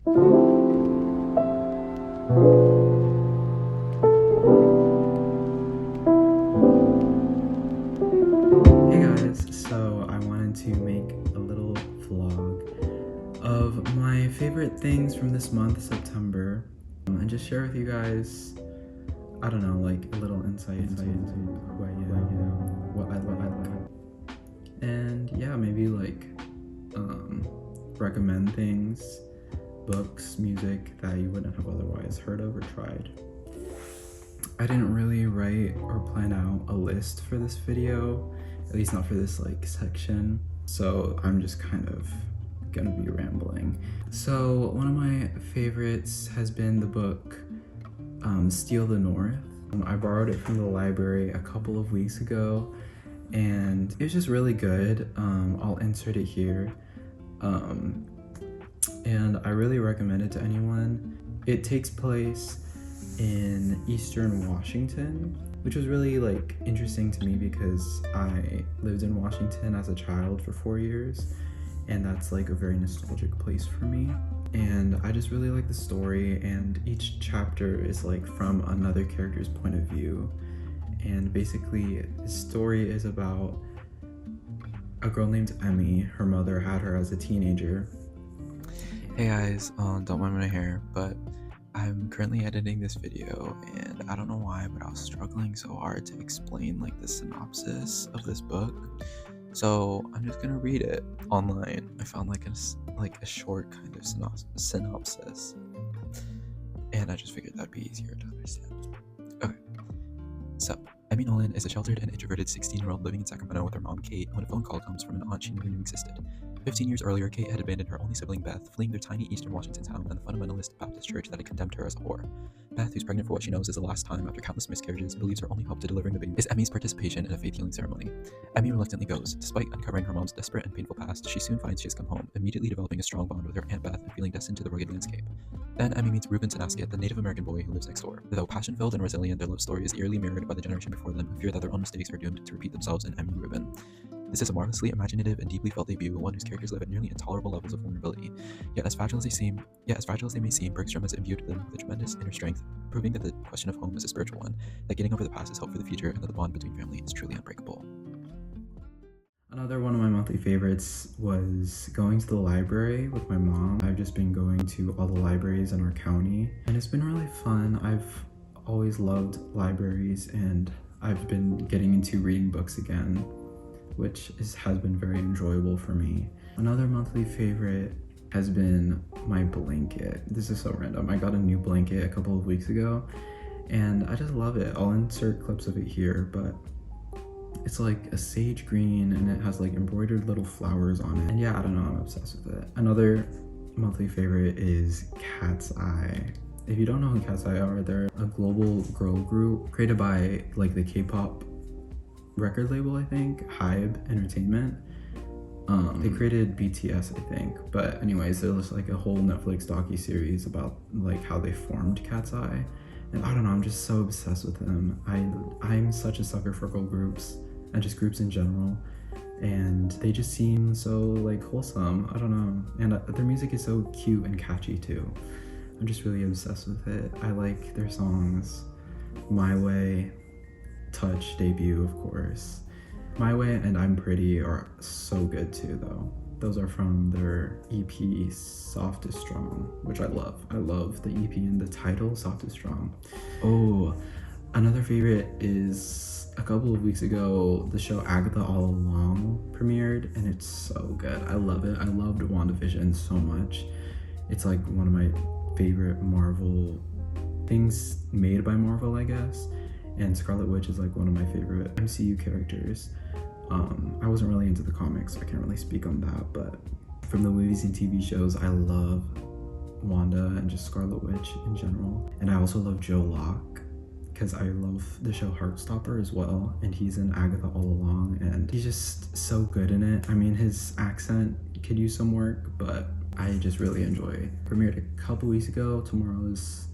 Hey guys, so I wanted to make a little vlog of my favorite things from this month, September, and just share with you guys, I don't know, like a little insight into who I am, what I like, and yeah, maybe like recommend things, books, music that you wouldn't have otherwise heard of or tried. I didn't really write or plan out a list for this video, at least not for this like section, so I'm just kind of gonna be rambling. So one of my favorites has been the book Steal the North. I borrowed it from the library a couple of weeks ago and it was just really good. I'll insert it here. And I really recommend it to anyone. It takes place in Eastern Washington, which was really like interesting to me because I lived in Washington as a child for 4 years, and that's like a very nostalgic place for me. And I just really like the story, and each chapter is like from another character's point of view. And basically the story is about a girl named Emmy. Her mother had her as a teenager. Hey guys, don't mind my hair, but I'm currently editing this video and I don't know why, but I was struggling so hard to explain like the synopsis of this book. So I'm just gonna read it online. I found like a short kind of synopsis, and I just figured that'd be easier to understand. Okay, so Emmy Nolan is a sheltered and introverted 16-year-old living in Sacramento with her mom Kate when a phone call comes from an aunt she never knew existed. 15 years earlier, Kate had abandoned her only sibling Beth, fleeing their tiny Eastern Washington town and the fundamentalist Baptist church that had condemned her as a whore. Beth, who's pregnant for what she knows is the last time after countless miscarriages, believes her only hope to delivering the baby is Emmy's participation in a faith-healing ceremony. Emmy reluctantly goes. Despite uncovering her mom's desperate and painful past, she soon finds she has come home, immediately developing a strong bond with her Aunt Beth and feeling destined to the rugged landscape. Then Emmy meets Reuben Tanasket, the Native American boy who lives next door. Though passion-filled and resilient, their love story is eerily mirrored by the generation before them, who fear that their own mistakes are doomed to repeat themselves in Emmy and Reuben. This is a marvelously imaginative and deeply felt debut, one whose characters live at nearly intolerable levels of vulnerability. Yet as fragile as they may seem, Bergstrom has imbued them with a tremendous inner strength, proving that the question of home is a spiritual one, that getting over the past is hope for the future, and that the bond between family is truly unbreakable. Another one of my monthly favorites was going to the library with my mom. I've just been going to all the libraries in our county, and it's been really fun. I've always loved libraries, and I've been getting into reading books again, which has been very enjoyable for me. Another monthly favorite has been my blanket. This is so random. I got a new blanket a couple of weeks ago, and I just love it. I'll insert clips of it here, but it's like a sage green and it has like embroidered little flowers on it. And yeah, I don't know, I'm obsessed with it. Another monthly favorite is Cat's Eye. If you don't know who Cat's Eye are, they're a global girl group created by like the K-pop record label, I think, Hybe Entertainment. They created BTS, I think, but anyways, there's like a whole Netflix docu-series about like how they formed Cat's Eye, and I don't know, I'm just so obsessed with them. I'm such a sucker for girl groups and just groups in general, and they just seem so like wholesome. I don't know, and their music is so cute and catchy too. I'm just really obsessed with it. I like their songs. My Way, Touch debut, of course. My Way and I'm Pretty are so good too though. Those are from their EP Soft is Strong, which I love. I love the EP and the title Soft is Strong. Oh, another favorite is a couple of weeks ago, the show Agatha All Along premiered, and it's so good. I love it. I loved WandaVision so much. It's like one of my favorite Marvel things made by Marvel, I guess. And Scarlet Witch is like one of my favorite MCU characters. I wasn't really into the comics, so I can't really speak on that, but from the movies and TV shows, I love Wanda and just Scarlet Witch in general. And I also love Joe Locke, because I love the show Heartstopper as well, and he's in Agatha All Along, and he's just so good in it. I mean, his accent could use some work, but I just really enjoy it. Premiered a couple weeks ago. Tomorrow is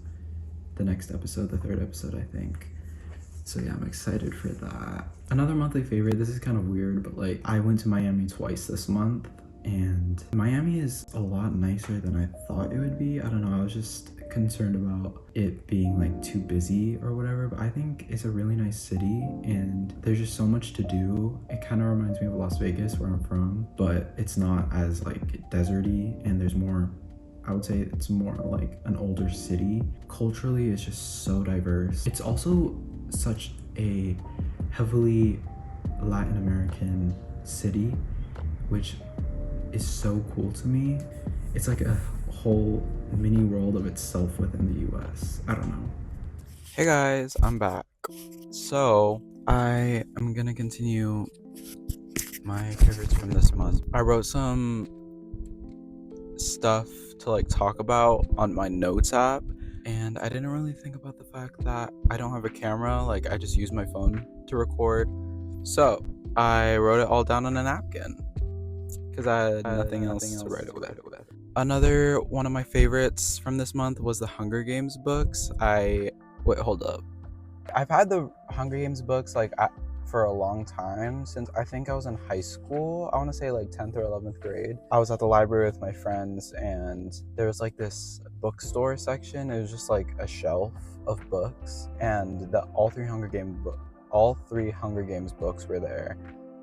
the next episode, the 3rd episode, I think. So yeah, I'm excited for that. Another monthly favorite, this is kind of weird, but like I went to Miami twice this month, and Miami is a lot nicer than I thought it would be. I don't know, I was just concerned about it being like too busy or whatever, but I think it's a really nice city and there's just so much to do. It kind of reminds me of Las Vegas, where I'm from, but it's not as like deserty, and there's more, I would say it's more like an older city. Culturally, it's just so diverse. It's also such a heavily Latin American city, which is so cool to me. It's like a whole mini world of itself within the US. I don't know. Hey guys, I'm back. So, I am gonna continue my favorites from this month. I wrote some stuff to like talk about on my notes app, and I didn't really think about the fact that I don't have a camera. Like, I just use my phone to record. So, I wrote it all down on a napkin because I had nothing else to write with. Another one of my favorites from this month was the Hunger Games books. Wait, hold up. I've had the Hunger Games books for a long time, since I think I was in high school. I want to say like 10th or 11th grade. I was at the library with my friends, and there was like this bookstore section. It was just like a shelf of books, and all three Hunger Games books were there,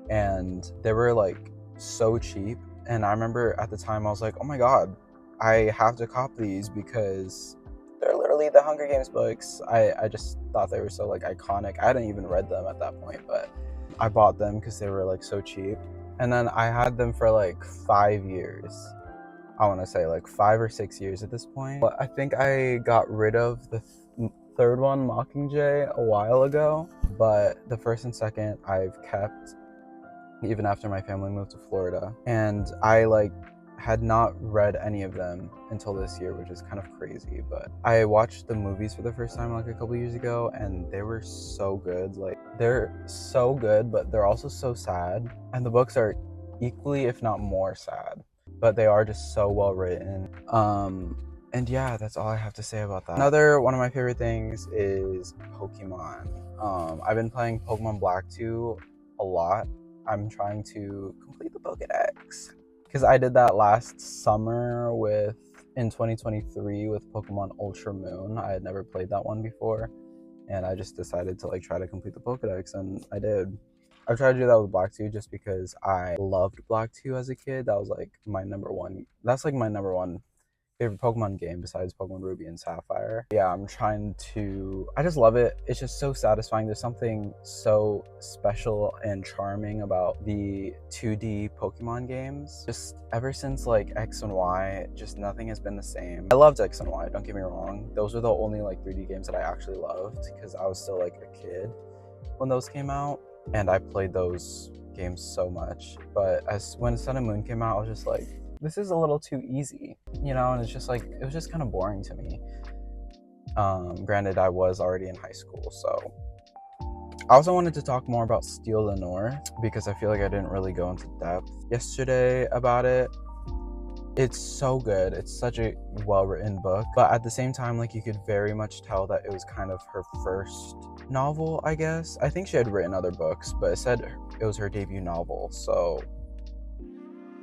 and they were like so cheap. And I remember at the time I was like, oh my god, I have to cop these because they're literally the Hunger Games books. I just thought they were so like iconic. I hadn't even read them at that point, but I bought them because they were like so cheap. And then I had them for like 5 years. I want to say like 5 or 6 years at this point. But I think I got rid of the third one, Mockingjay, a while ago. But the first and second I've kept even after my family moved to Florida. And I had not read any of them until this year, which is kind of crazy. But I watched the movies for the first time like a couple years ago, and they were so good. Like, they're so good, but they're also so sad. And the books are equally, if not more, sad. But they are just so well written. And yeah, that's all I have to say about that. Another one of my favorite things is Pokemon. I've been playing Pokemon Black 2 a lot. I'm trying to complete the Pokédex because I did that last summer in 2023 with Pokemon Ultra Moon. I had never played that one before, and I just decided to try to complete the Pokédex, and I did. I tried to do that with Black 2 just because I loved Black 2 as a kid. That was my number one. That's my number one favorite Pokemon game besides Pokemon Ruby and Sapphire. Yeah, I just love it. It's just so satisfying. There's something so special and charming about the 2D Pokemon games. Just ever since X and Y, just nothing has been the same. I loved X and Y, don't get me wrong. Those were the only 3D games that I actually loved because I was still a kid when those came out, and I played those games so much. But when Sun and Moon came out, I was just like, this is a little too easy, and it's just it was just kind of boring to me. Granted, I was already in high school, so. I also wanted to talk more about Steal the North because I feel like I didn't really go into depth yesterday about it. It's so good. It's such a well-written book, but at the same time, you could very much tell that it was kind of her first novel, I guess. I think she had written other books, but it said it was her debut novel, so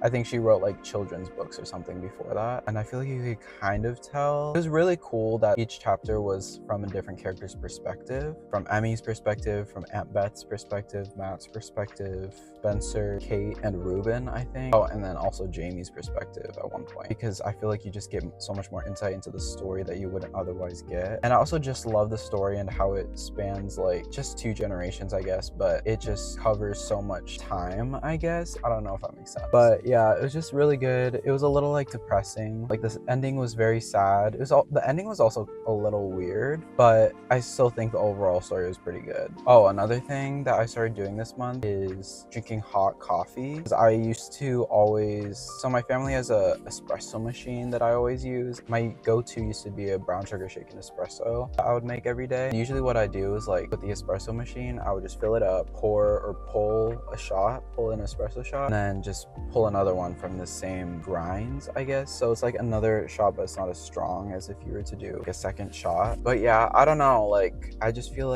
I think she wrote children's books or something before that, and I feel like you could kind of tell. It was really cool that each chapter was from a different character's perspective. From Emmy's perspective, from Aunt Beth's perspective, Matt's perspective, Spencer, Kate, and Ruben, I think. Oh, and then also Jamie's perspective at one point, because I feel like you just get so much more insight into the story that you wouldn't otherwise get. And I also just love the story and how it spans just 2 generations, I guess, but it just covers so much time, I guess. I don't know if that makes sense. But yeah, it was just really good. It was a little depressing. This ending was very sad. The ending was also a little weird, but I still think the overall story was pretty good. Oh, another thing that I started doing this month is drinking hot coffee. 'Cause I used to so my family has a espresso machine that I always use. My go-to used to be a brown sugar shaken espresso that I would make every day. Usually what I do is with the espresso machine, I would just fill it up, pull an espresso shot, and then just pull another one from the same grinds, I guess. So it's another shot, but it's not as strong as if you were to do a second shot. But yeah, I don't know, I just feel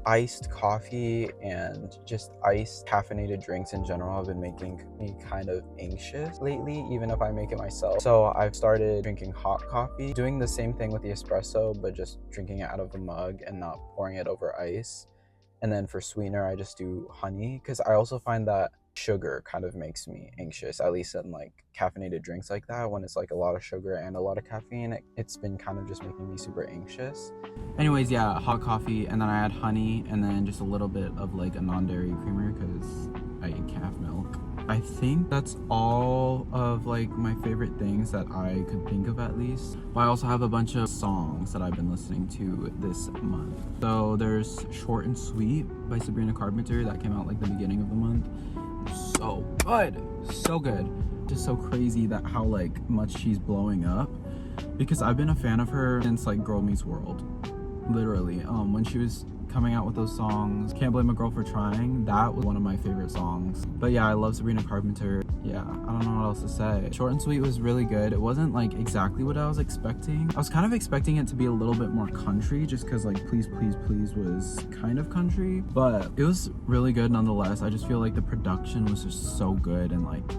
iced coffee and just iced caffeinated drinks in general have been making me kind of anxious lately, even if I make it myself. So I've started drinking hot coffee, doing the same thing with the espresso, but just drinking it out of the mug and not pouring it over ice. And then for sweetener, I just do honey, because I also find that sugar kind of makes me anxious, at least in like caffeinated drinks like that. When it's like a lot of sugar and a lot of caffeine, it's been kind of just making me super anxious. Anyways, yeah, hot coffee, and then I add honey, and then just a little bit of like a non-dairy creamer because I eat calf milk. I think that's all of like my favorite things that I could think of, at least. But I also have a bunch of songs that I've been listening to this month. So there's Short and Sweet by Sabrina Carpenter that came out like the beginning of the month. So good, so good. Just so crazy that how like much she's blowing up, because I've been a fan of her since like Girl Meets World, literally. When she was coming out with those songs, Can't Blame a Girl for Trying, that was one of my favorite songs. But yeah, I love Sabrina Carpenter. Yeah, I don't know what else to say. Short and Sweet was really good. It wasn't like exactly what I was expecting. I was kind of expecting it to be a little bit more country, just because like Please Please Please was kind of country, but it was really good nonetheless. I just feel like the production was just so good and like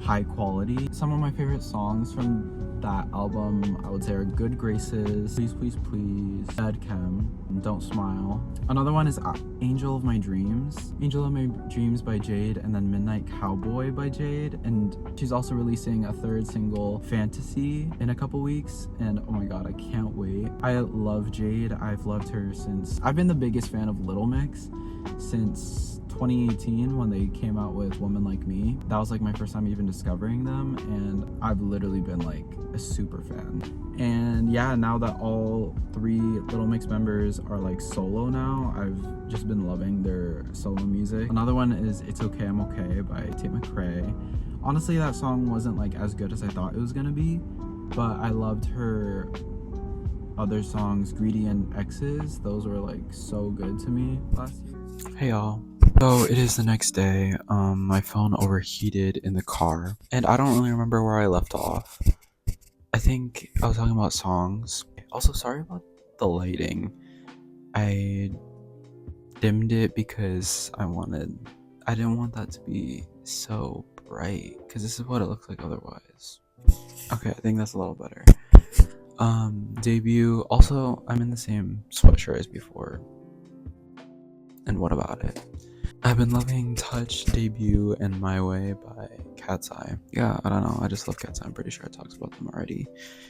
high quality. Some of my favorite songs from that album, I would say, are Good Graces, Please Please Please, Bad Chem, Don't Smile. Another one is Angel of My Dreams. Angel of My Dreams by Jade, and then Midnight Cowboy by Jade. And she's also releasing a third single, Fantasy, in a couple weeks. And oh my god, I can't wait. I love Jade. I've loved her since... I've been the biggest fan of Little Mix since 2018 when they came out with Woman Like Me. That was like my first time even discovering them, and I've literally been like a super fan. And yeah, now that all 3 Little Mix members are like solo now, I've just been loving their solo music. Another one is It's Okay I'm Okay by Tate McRae. Honestly, that song wasn't like as good as I thought it was gonna be, but I loved her other songs, Greedy and X's. Those were like so good to me last year. Hey y'all. So it is the next day. My phone overheated in the car, and I don't really remember where I left off. I think I was talking about songs. Also, sorry about the lighting. I dimmed it because I didn't want that to be so bright, because this is what it looks like otherwise. Okay, I think that's a little better. Debut. Also, I'm in the same sweatshirt as before. And what about it? I've been loving Touch, Debut, and My Way by Cat's Eye. Yeah, I don't know. I just love Cat's Eye. I'm pretty sure I talked about them already.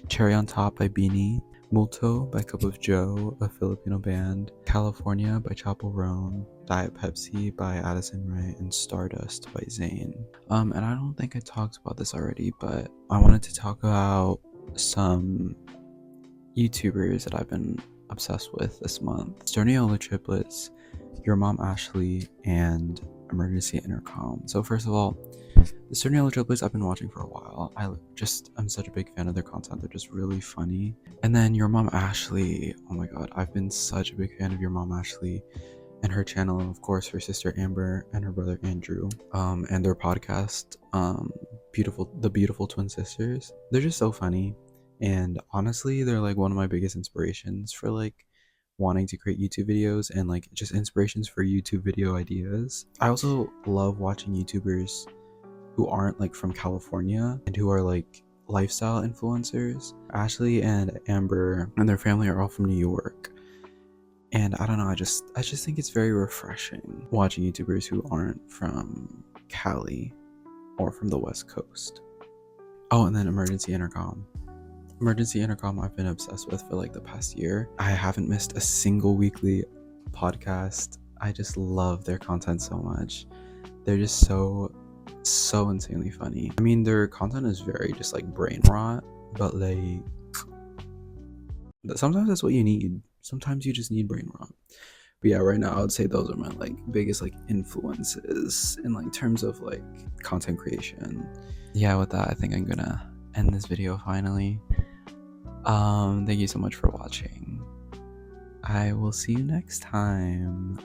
Cherry on Top by Beanie. Multo by Cup of Joe, a Filipino band. California by Chapo Roan. Diet Pepsi by Addison Rae. And Stardust by Zayn. And I don't think I talked about this already, but I wanted to talk about some YouTubers that I've been obsessed with this month. Sterniola Triplets, Your Mom Ashley, and Emergency Intercom. So first of all, the Sterniola Triplets I've been watching for a while. I'm such a big fan of their content. They're just really funny. And then Your Mom Ashley, oh my god, I've been such a big fan of Your Mom Ashley and her channel, and of course her sister Amber and her brother Andrew, and their podcast, The Beautiful Twin Sisters. They're just so funny, and honestly, they're like one of my biggest inspirations for like wanting to create YouTube videos and like just inspirations for YouTube video ideas. I also love watching YouTubers who aren't like from California and who are like lifestyle influencers. Ashley and Amber and their family are all from New York. And I don't know, I just think it's very refreshing watching YouTubers who aren't from Cali or from the West Coast. Oh, and then Emergency Intercom. Emergency Intercom I've been obsessed with for like the past year. I haven't missed a single weekly podcast. I just love their content so much. They're just so insanely funny. I mean, their content is very just like brain rot, but like sometimes that's what you need. Sometimes you just need brain rot. But yeah, right now I would say those are my like biggest like influences in like terms of like content creation. Yeah, with that, I think I'm gonna end this video finally. Thank you so much for watching. I will see you next time.